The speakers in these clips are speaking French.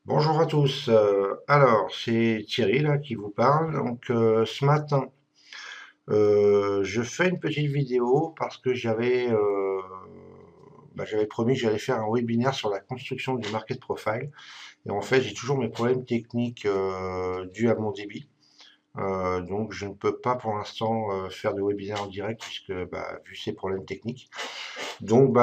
Bonjour à tous. Alors, c'est Thierry là qui vous parle. Donc, ce matin, je fais une petite vidéo parce que j'avais promis que j'allais faire un webinaire sur la construction du market profile. Et en fait, j'ai toujours mes problèmes techniques dus à mon débit. Donc, je ne peux pas pour l'instant faire de webinaire en direct puisque, vu ces problèmes techniques. Donc,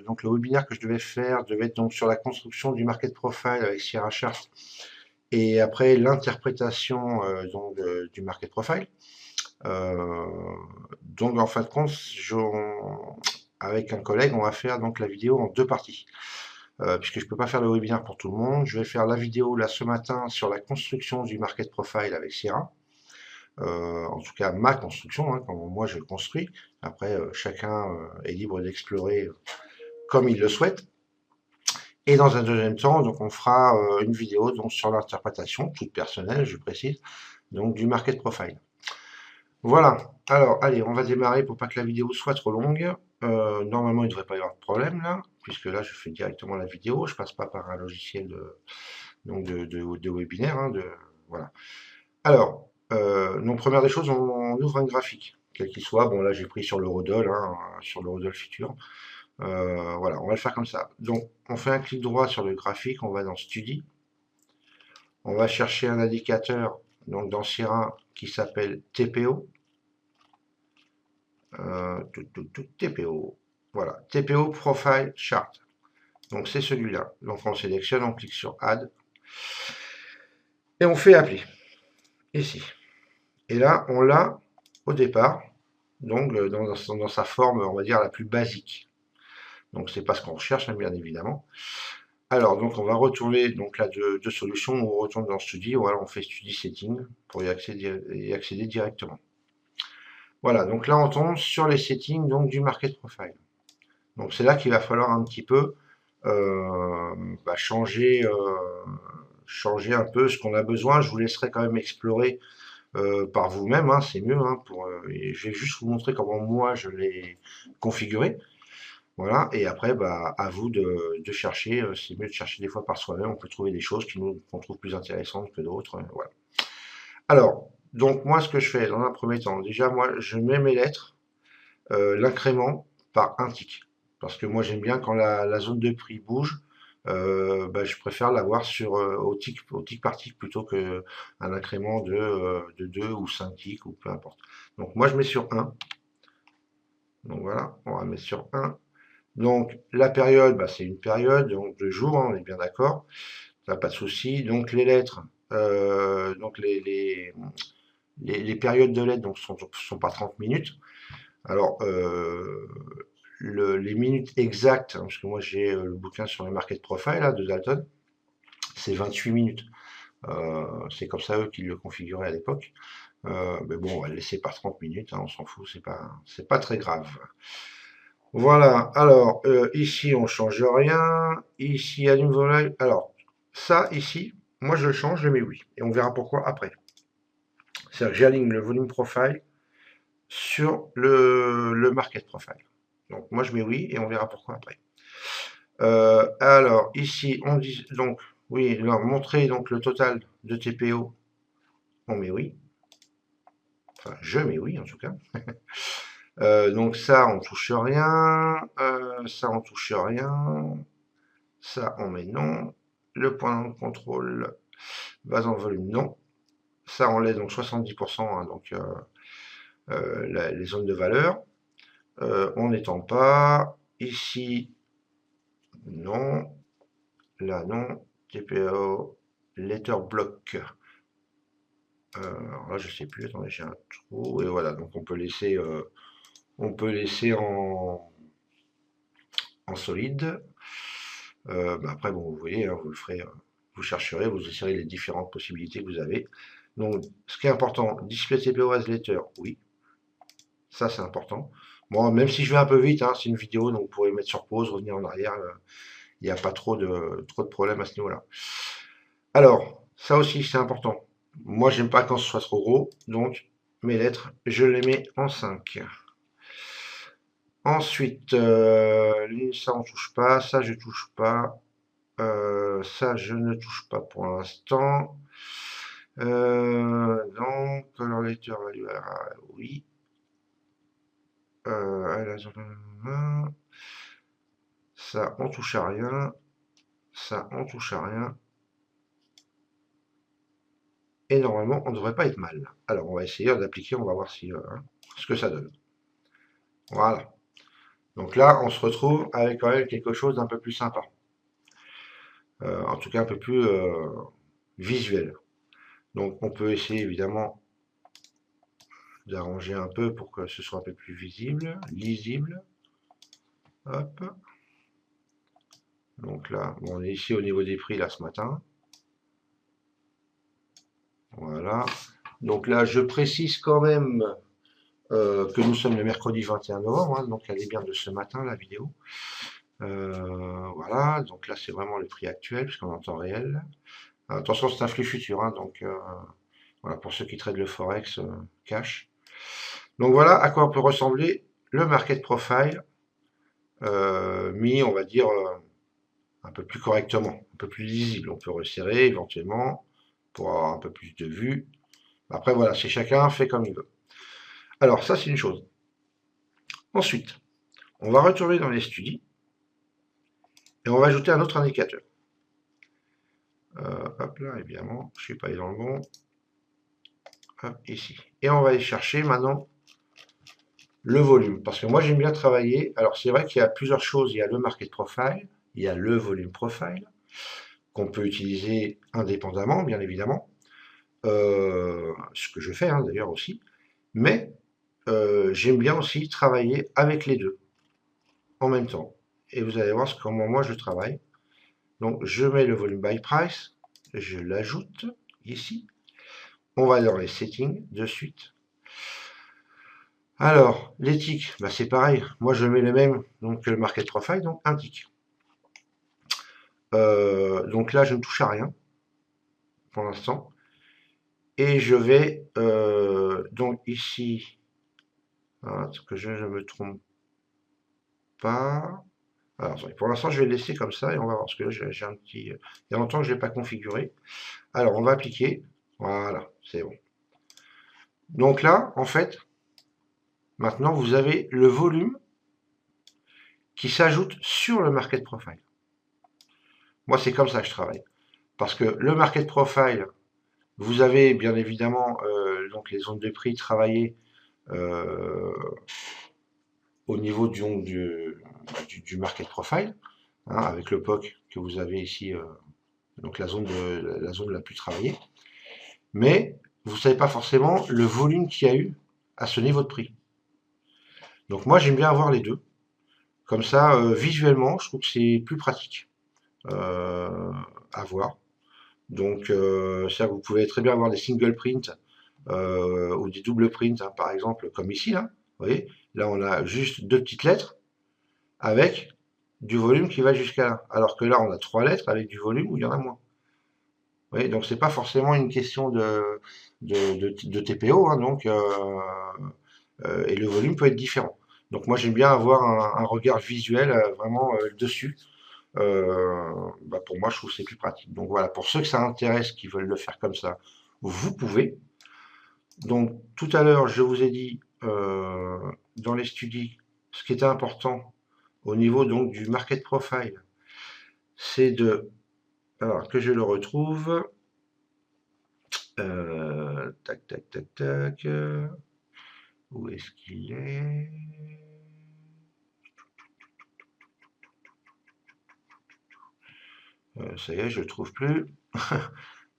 donc le webinaire que je devais faire devait être donc sur la construction du market profile avec Sierra Chart et après l'interprétation du market profile. Euh, donc en fin de compte, avec un collègue, on va faire donc la vidéo en deux parties. Puisque je ne peux pas faire le webinaire pour tout le monde, je vais faire la vidéo là ce matin sur la construction du market profile avec Sierra. En tout cas ma construction, hein, comment moi je le construis. Après, chacun est libre d'explorer comme il le souhaite. Et dans un deuxième temps, donc on fera une vidéo donc sur l'interprétation, toute personnelle, je précise, donc du market profile. Voilà. Alors, allez, on va démarrer pour pas que la vidéo soit trop longue. Normalement, il ne devrait pas y avoir de problème là, puisque là, je fais directement la vidéo. Je passe pas par un logiciel de webinaire. Voilà. Alors, donc première des choses, on ouvre un graphique, quel qu'il soit. Bon, là, j'ai pris sur l'Eurodoll, sur l'Eurodoll Futur. Voilà, on va le faire comme ça. Donc, on fait un clic droit sur le graphique, on va dans Study, on va chercher un indicateur, donc dans Sierra, qui s'appelle TPO. TPO. Voilà, TPO Profile Chart. Donc, c'est celui-là. Donc, on sélectionne, on clique sur Add, et on fait Appeler, ici. Et là, on l'a au départ, donc dans sa forme, on va dire, la plus basique. Donc, c'est pas ce qu'on recherche, hein, bien évidemment. Alors, donc, on va retourner donc là deux solutions. On retourne dans Study, voilà, on fait Study Setting pour y accéder directement. Voilà, donc là, on tombe sur les settings donc, du Market Profile. Donc, c'est là qu'il va falloir un petit peu changer, changer un peu ce qu'on a besoin. Je vous laisserai quand même explorer par vous-même, hein, c'est mieux. Et je vais juste vous montrer comment moi je l'ai configuré. Voilà, et après, à vous de chercher. C'est mieux de chercher des fois par soi-même. On peut trouver des choses qu'on trouve plus intéressantes que d'autres. Voilà. Alors, donc moi, ce que je fais dans un premier temps, déjà, moi, je mets mes lettres, l'incrément par un tick. Parce que moi, j'aime bien quand la zone de prix bouge, je préfère l'avoir au tick par tick plutôt qu'un incrément de 2 ou 5 ticks ou peu importe. Donc moi, je mets sur 1. Donc voilà, on va mettre sur 1. Donc la période, c'est une période, donc 2 jours, hein, on est bien d'accord, ça pas de souci. Donc les lettres, donc les périodes de lettres donc sont pas 30 minutes. Alors les minutes exactes, hein, parce que moi j'ai le bouquin sur le market profile là, de Dalton, c'est 28 minutes. C'est comme ça eux qui le configuraient à l'époque. Mais bon, on va le laisser par 30 minutes, hein, on s'en fout, c'est pas très grave. Voilà, alors ici on change rien, ici à nouveau live. Alors ça ici, moi je le change, je mets oui, et on verra pourquoi après. C'est-à-dire que j'aligne le volume profile sur le market profile. Donc moi je mets oui et on verra pourquoi après. Alors ici on dit donc oui, alors montrer donc le total de TPO, on met oui. Enfin je mets oui en tout cas. Donc ça on touche rien, ça on touche rien. Ça, on met non. Le point de contrôle, base en volume, non. Ça, on laisse donc 70%, hein, donc les zones de valeur. On n'étend pas. Ici, non. Là, non. TPO, letter block. Alors là, je sais plus. Attendez, j'ai un trou. Et voilà, donc on peut laisser en solide. Après, bon, vous voyez, hein, vous le ferez, vous chercherez, vous essayerez les différentes possibilités que vous avez. Donc, ce qui est important, display TPO as letter, oui, ça c'est important. Bon, même si je vais un peu vite, hein, c'est une vidéo, donc vous pourrez mettre sur pause, revenir en arrière, il n'y a pas trop de problèmes à ce niveau-là. Alors, ça aussi c'est important. Moi, j'aime pas quand ce soit trop gros, donc mes lettres, je les mets en 5. Ensuite, ça on touche pas, ça je touche pas. Ça, je ne touche pas pour l'instant. Donc, color letter value, oui. Ça, on touche à rien. Ça, on touche à rien. Et normalement, on ne devrait pas être mal. Alors, on va essayer d'appliquer, on va voir si, ce que ça donne. Voilà. Donc là, on se retrouve avec quand même quelque chose d'un peu plus sympa. En tout cas, un peu plus visuel. Donc, on peut essayer évidemment d'arranger un peu pour que ce soit un peu plus visible, lisible. Hop. Donc là, bon, on est ici au niveau des prix là ce matin. Voilà. Donc là, je précise quand même que nous sommes le mercredi 21 novembre, hein, donc elle est bien de ce matin la vidéo. Voilà, donc là c'est vraiment le prix actuel, puisqu'on est en temps réel. Attention, c'est un flux futur, hein, donc voilà, pour ceux qui traitent le Forex cash. Donc voilà à quoi peut ressembler le market profile, mis, on va dire, un peu plus correctement, un peu plus lisible. On peut resserrer éventuellement pour avoir un peu plus de vue. Après voilà, c'est chacun fait comme il veut. Alors ça c'est une chose. Ensuite, on va retourner dans les studies et on va ajouter un autre indicateur. Hop là, évidemment, je ne suis pas allé dans le bon. Hop, ici. Et on va aller chercher maintenant le volume. Parce que moi, j'aime bien travailler. Alors, c'est vrai qu'il y a plusieurs choses. Il y a le market profile, il y a le volume profile, qu'on peut utiliser indépendamment, bien évidemment. Ce que je fais hein, d'ailleurs aussi. Mais j'aime bien aussi travailler avec les deux en même temps. Et vous allez voir comment moi je travaille. Donc, je mets le volume by price, je l'ajoute ici. On va dans les settings de suite. Alors, les ticks, bah c'est pareil. Moi, je mets le même donc, que le market profile, donc un tick. Donc là, je ne touche à rien pour l'instant. Et je vais donc ici, hein, que je ne me trompe pas. Alors, pour l'instant, je vais le laisser comme ça et on va voir. Parce que là, j'ai un petit. Il y a longtemps que je ne l'ai pas configuré. Alors, on va appliquer. Voilà, c'est bon. Donc là, en fait, maintenant, vous avez le volume qui s'ajoute sur le market profile. Moi, c'est comme ça que je travaille. Parce que le market profile, vous avez bien évidemment donc les zones de prix travaillées au niveau du market profile, hein, avec le POC que vous avez ici, donc la zone la plus travaillée. Mais vous ne savez pas forcément le volume qu'il y a eu à ce niveau de prix. Donc moi, j'aime bien avoir les deux. Comme ça, visuellement, je trouve que c'est plus pratique à voir. Donc ça, vous pouvez très bien avoir des single print ou des doubles prints, hein, par exemple, comme ici, là. Vous voyez, là, on a juste deux petites lettres avec du volume qui va jusqu'à là. Alors que là, on a trois lettres avec du volume où il y en a moins. Vous voyez, donc c'est pas forcément une question de TPO, hein, donc, et le volume peut être différent. Donc moi, j'aime bien avoir un regard visuel vraiment dessus. Pour moi, je trouve que c'est plus pratique. Donc voilà, pour ceux que ça intéresse, qui veulent le faire comme ça, vous pouvez. Donc tout à l'heure, je vous ai dit dans les studies, ce qui était important au niveau donc du market profile, c'est de, alors que je le retrouve, tac tac tac tac, où est-ce qu'il est? Ça y est, je le trouve plus.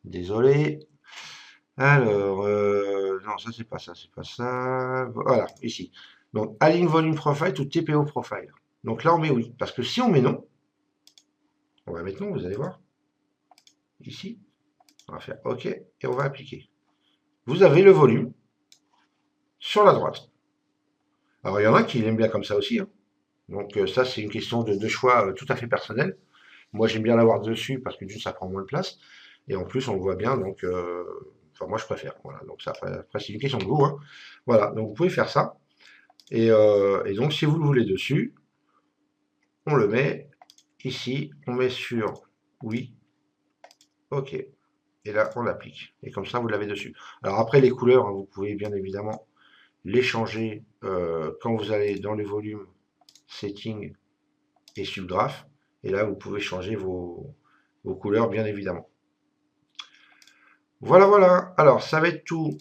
Désolé. Alors, non, ça c'est pas ça, c'est pas ça. Voilà, ici. Donc, Align Volume Profile ou TPO Profile. Donc là, on met oui. Parce que si on met non, on va mettre non, vous allez voir. Ici, on va faire OK et on va appliquer. Vous avez le volume sur la droite. Alors, il y en a qui l'aiment bien comme ça aussi, hein. Donc, ça, c'est une question de choix tout à fait personnel. Moi, j'aime bien l'avoir dessus parce que d'une, ça prend moins de place. Et en plus, on le voit bien, donc, enfin, moi, je préfère. Voilà, donc, ça, après c'est une question de goût, hein. Voilà, donc, vous pouvez faire ça. Et donc, si vous le voulez dessus, on le met ici, on met sur Oui, ok. Et là, on applique. Et comme ça, vous l'avez dessus. Alors après, les couleurs, hein, vous pouvez bien évidemment les changer quand vous allez dans les volumes, settings et subgraph. Et là, vous pouvez changer vos couleurs, bien évidemment. Voilà, voilà. Alors, ça va être tout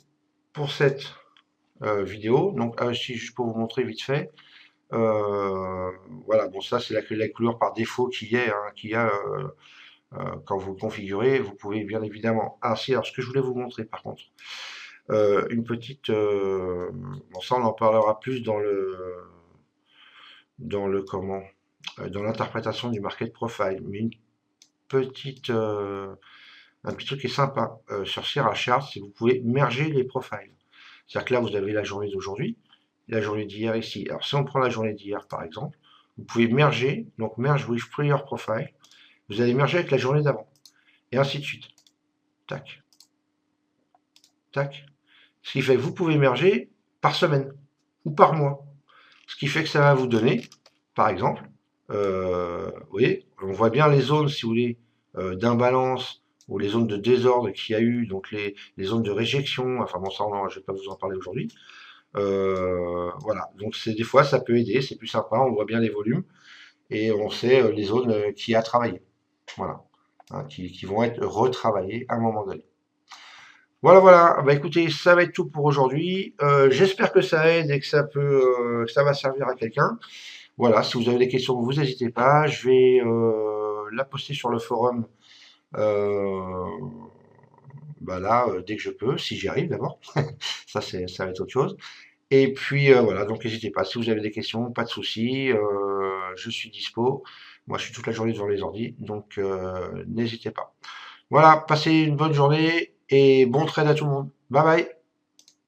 pour cette vidéo. Donc, si juste pour vous montrer vite fait. Voilà, bon, ça, c'est la couleur par défaut qu'il y a quand vous le configurez. Vous pouvez bien évidemment. Ah, si, alors, ce que je voulais vous montrer, par contre, une petite. Bon, ça, on en parlera plus dans le comment, dans l'interprétation du market profile. Mais petite, un petit truc qui est sympa sur Sierra Chart, c'est que vous pouvez merger les profiles. C'est-à-dire que là, vous avez la journée d'aujourd'hui, la journée d'hier ici. Alors, si on prend la journée d'hier, par exemple, vous pouvez merger, donc merge with prior profile. Vous allez merger avec la journée d'avant, et ainsi de suite. Tac, tac. Ce qui fait que vous pouvez merger par semaine ou par mois. Ce qui fait que ça va vous donner, par exemple, vous voyez, on voit bien les zones, si vous voulez, d'imbalance ou les zones de désordre qu'il y a eu, donc les zones de réjection, enfin bon, ça, je ne vais pas vous en parler aujourd'hui. Voilà, donc des fois, ça peut aider, c'est plus sympa, on voit bien les volumes et on sait les zones qui a travaillé. Voilà, hein, qui vont être retravaillées à un moment donné. Voilà, voilà. Bah écoutez, ça va être tout pour aujourd'hui. J'espère que ça aide et que que ça va servir à quelqu'un. Voilà, si vous avez des questions, vous n'hésitez pas. Je vais la poster sur le forum euh, bah là, dès que je peux, si j'y arrive d'abord. Ça va être autre chose. Et puis voilà, donc n'hésitez pas. Si vous avez des questions, pas de soucis. Je suis dispo. Moi, je suis toute la journée devant les ordi, donc n'hésitez pas. Voilà, passez une bonne journée et bon trade à tout le monde. Bye bye.